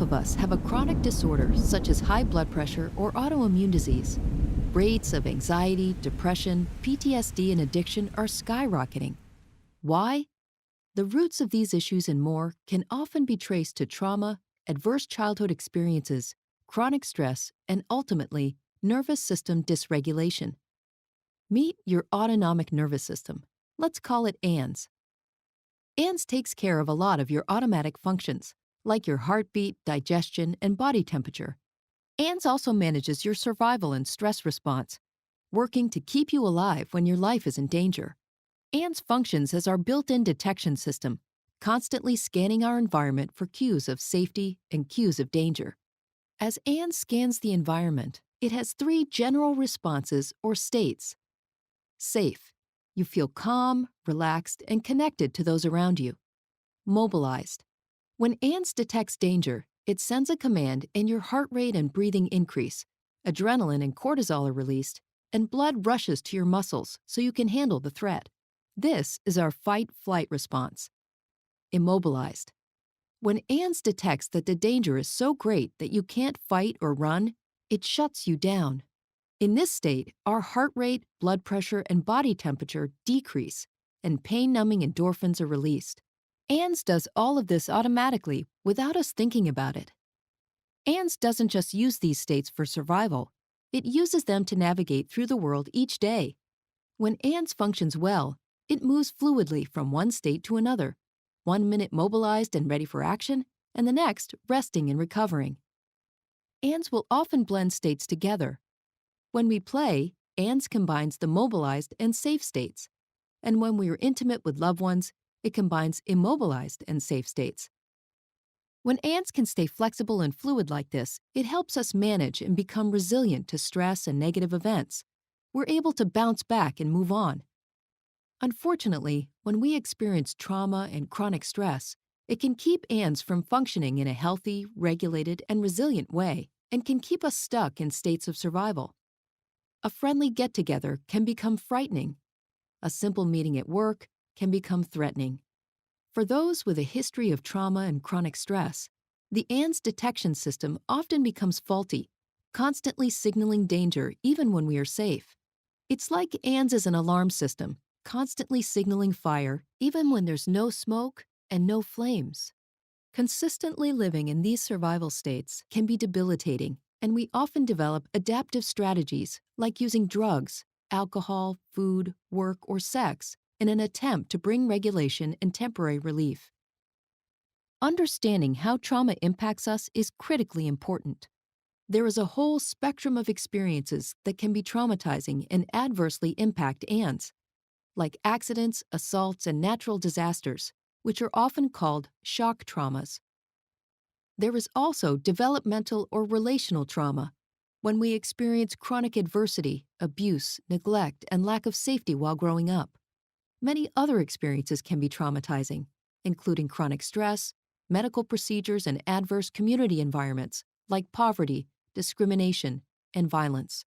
of us have a chronic disorder such as high blood pressure or autoimmune disease. Rates of anxiety, depression, PTSD, and addiction are skyrocketing. Why? The roots of these issues and more can often be traced to trauma, adverse childhood experiences, chronic stress, and ultimately, nervous system dysregulation. Meet your autonomic nervous system. Let's call it ANS. ANS takes care of a lot of your automatic functions, like your heartbeat, digestion, and body temperature. ANS also manages your survival and stress response, working to keep you alive when your life is in danger. ANS functions as our built-in detection system, constantly scanning our environment for cues of safety and cues of danger. As ANS scans the environment, it has three general responses or states. Safe. You feel calm, relaxed, and connected to those around you. Mobilized. When ANS detects danger, it sends a command and your heart rate and breathing increase, adrenaline and cortisol are released, and blood rushes to your muscles so you can handle the threat. This is our fight-flight response. Immobilized. When ANS detects that the danger is so great that you can't fight or run, it shuts you down. In this state, our heart rate, blood pressure, and body temperature decrease, and pain-numbing endorphins are released. ANS does all of this automatically without us thinking about it. ANS doesn't just use these states for survival, it uses them to navigate through the world each day. When ANS functions well, it moves fluidly from one state to another, 1 minute mobilized and ready for action, and the next resting and recovering. ANS will often blend states together. When we play, ANS combines the mobilized and safe states, and when we are intimate with loved ones, it combines immobilized and safe states. When ANS can stay flexible and fluid like this, it helps us manage and become resilient to stress and negative events. We're able to bounce back and move on. Unfortunately, when we experience trauma and chronic stress, it can keep ANS from functioning in a healthy, regulated, and resilient way, and can keep us stuck in states of survival. A friendly get-together can become frightening. A simple meeting at work can become threatening. For those with a history of trauma and chronic stress, the ANS detection system often becomes faulty, constantly signaling danger even when we are safe. It's like ANS is an alarm system, constantly signaling fire even when there's no smoke and no flames. Consistently living in these survival states can be debilitating, and we often develop adaptive strategies like using drugs, alcohol, food, work, or sex in an attempt to bring regulation and temporary relief. Understanding how trauma impacts us is critically important. There is a whole spectrum of experiences that can be traumatizing and adversely impact ANS, like accidents, assaults, and natural disasters, which are often called shock traumas. There is also developmental or relational trauma, when we experience chronic adversity, abuse, neglect, and lack of safety while growing up. Many other experiences can be traumatizing, including chronic stress, medical procedures, and adverse community environments like poverty, discrimination, and violence.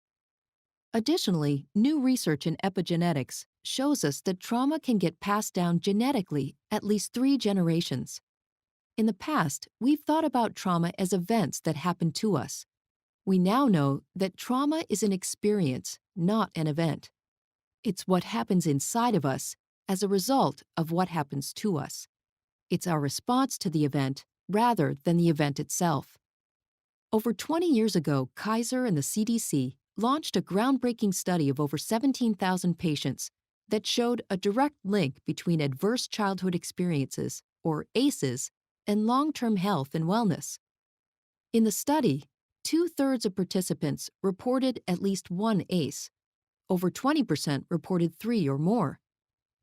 Additionally, new research in epigenetics shows us that trauma can get passed down genetically at least 3 generations. In the past, we've thought about trauma as events that happen to us. We now know that trauma is an experience, not an event. It's what happens inside of us as a result of what happens to us. It's our response to the event rather than the event itself. Over 20 years ago, Kaiser and the CDC launched a groundbreaking study of over 17,000 patients that showed a direct link between adverse childhood experiences, or ACEs, and long-term health and wellness. In the study, 2/3 of participants reported at least one ACE. Over 20% reported 3 or more.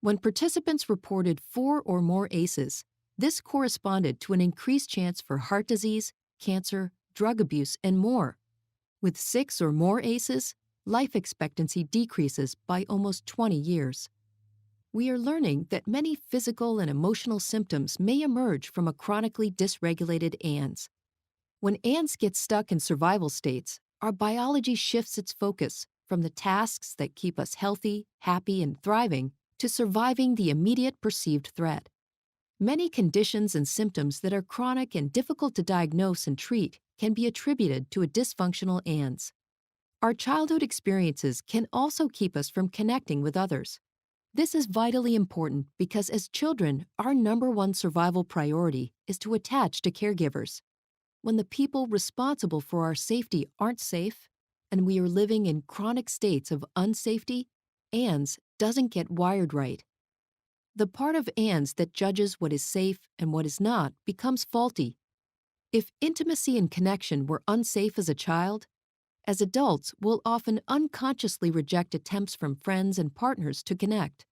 When participants reported 4 or more ACEs, this corresponded to an increased chance for heart disease, cancer, drug abuse, and more. With 6 or more ACEs, life expectancy decreases by almost 20 years. We are learning that many physical and emotional symptoms may emerge from a chronically dysregulated ANS. When ANS gets stuck in survival states, our biology shifts its focus from the tasks that keep us healthy, happy, and thriving to surviving the immediate perceived threat. Many conditions and symptoms that are chronic and difficult to diagnose and treat can be attributed to a dysfunctional ANS. Our childhood experiences can also keep us from connecting with others. This is vitally important because as children, our number one survival priority is to attach to caregivers. When the people responsible for our safety aren't safe, and we are living in chronic states of unsafety, ANS doesn't get wired right. The part of ANS that judges what is safe and what is not becomes faulty. If intimacy and connection were unsafe as a child, as adults, we'll often unconsciously reject attempts from friends and partners to connect.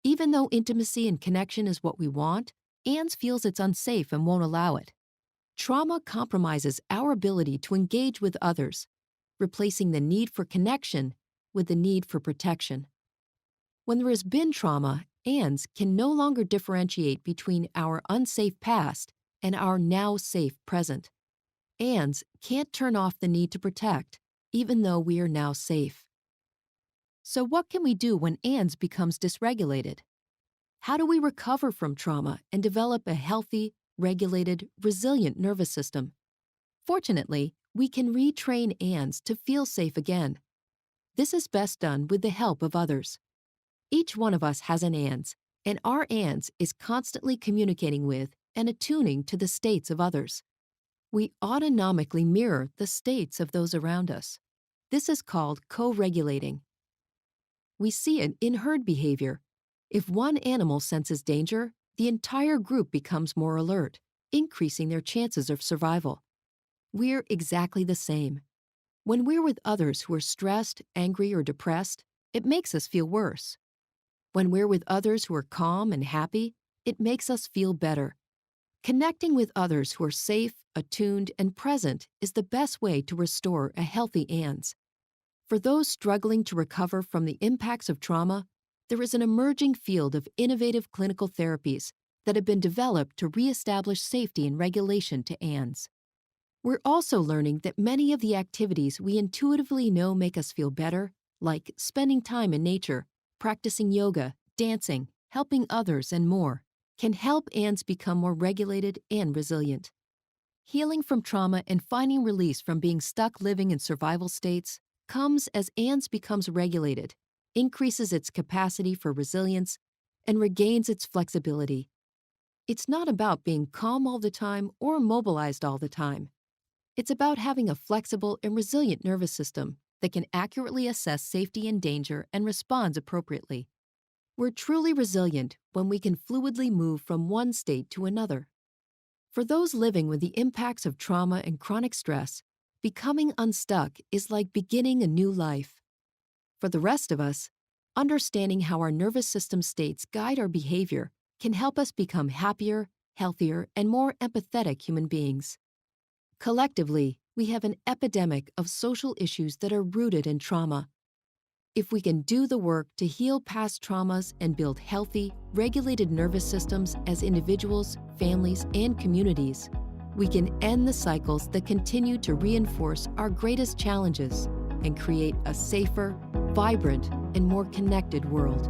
Even though intimacy and connection is what we want, ANS feels it's unsafe and won't allow it. Trauma compromises our ability to engage with others, replacing the need for connection with the need for protection. When there has been trauma, ANS can no longer differentiate between our unsafe past and our now safe present. ANS can't turn off the need to protect, even though we are now safe. So what can we do when ANS becomes dysregulated? How do we recover from trauma and develop a healthy, regulated, resilient nervous system? Fortunately, we can retrain ANS to feel safe again. This is best done with the help of others. Each one of us has an ANS, and our ANS is constantly communicating with and attuning to the states of others. We autonomically mirror the states of those around us. This is called co-regulating. We see it in herd behavior. If one animal senses danger, the entire group becomes more alert, increasing their chances of survival. We're exactly the same. When we're with others who are stressed, angry, or depressed, it makes us feel worse. When we're with others who are calm and happy, it makes us feel better. Connecting with others who are safe, attuned, and present is the best way to restore a healthy ANS. For those struggling to recover from the impacts of trauma, there is an emerging field of innovative clinical therapies that have been developed to reestablish safety and regulation to ANS. We're also learning that many of the activities we intuitively know make us feel better, like spending time in nature, practicing yoga, dancing, helping others, and more, can help ANS become more regulated and resilient. Healing from trauma and finding release from being stuck living in survival states comes as ANS becomes regulated, increases its capacity for resilience, and regains its flexibility. It's not about being calm all the time or mobilized all the time. It's about having a flexible and resilient nervous system that can accurately assess safety and danger and responds appropriately. We're truly resilient when we can fluidly move from one state to another. For those living with the impacts of trauma and chronic stress, becoming unstuck is like beginning a new life. For the rest of us, understanding how our nervous system states guide our behavior can help us become happier, healthier, and more empathetic human beings. Collectively, we have an epidemic of social issues that are rooted in trauma. If we can do the work to heal past traumas and build healthy, regulated nervous systems as individuals, families, and communities, we can end the cycles that continue to reinforce our greatest challenges and create a safer, vibrant, and more connected world.